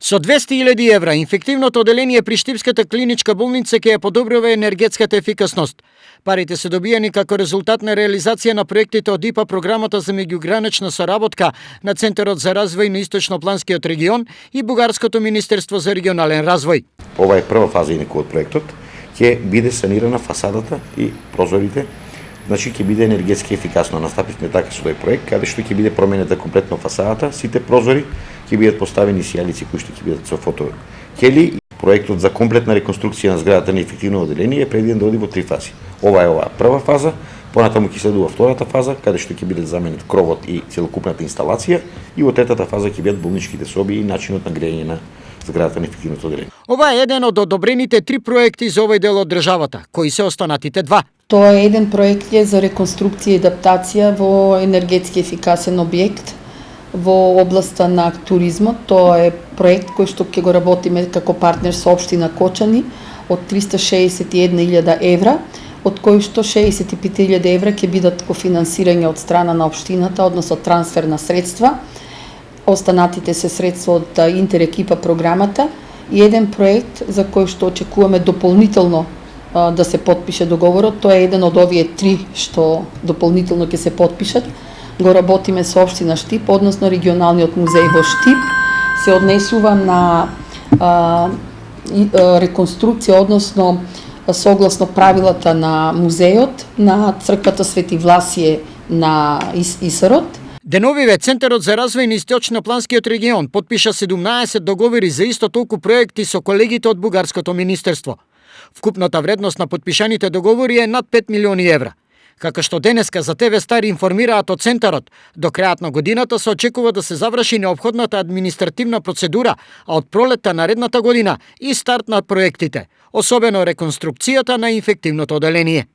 Со 200.000 евра, инфективното оделение при Штипската клиничка болница ќе ја подобрува енергетската ефикасност. Парите се добијани како резултат на реализација на проектите од ИПА, програмата за меѓугранична соработка на Центарот за развој на Источнопланскиот регион и Бугарското министерство за регионален развој. Ова е прва фаза инаку од проектот. Ќе биде санирана фасадата и прозорите. Значи ќе биде енергетски ефикасно. Настапивме така со тој проект, каде што ќе биде променета комплетно фасадата, сите прозори ќе бидат поставени сијалици кои што ќе бидат со фотокели. Проектот за комплетна реконструкција на зградата на ефективно оделение е предвиден да оди во 3 фази. Ова е прва фаза, понатаму ќе следува втората фаза, каде што ќе биде заменет кровот и целокупната инсталација, и во третата фаза ќе бидат болничките соби и начинот на грејење на зградата на ефективното оделение. Ова е еден од одобрените 3 проекти за овој дел од државата. Кои се останатите 2? Тоа е еден проект за реконструкција и адаптација во енергетски ефикасен објект во областа на туризмот. Тоа е проект кој што ќе го работиме како партнер со општина Кочани од 361.000 евра, од кои што 65.000 евра ќе бидат кофинансирање од страна на општината, односно трансфер на средства. Останатите се средства од интерекипа програмата и еден проект за кој што очекуваме дополнително да се подпише договорот. Тоа е еден од овие 3 што дополнително ќе се подпишат. Го работиме со општина Штип, односно регионалниот музеј во Штип. Се однесува на реконструкција, односно согласно правилата на музеот на црквата Свети Власие на Исарот. Деновиве Центарот за развој на Источнопланскиот регион подпиша 17 договори за исто толку проекти со колегите од Бугарското министерство. Вкупната вредност на подпишаните договори е над 5 милиони евра. Како што денеска за ТВ Стари информираат од Центарот, до крајот на годината се очекува да се заврши неопходната административна процедура, а од пролетта наредната година и старт на проектите, особено реконструкцијата на инфективното оделение.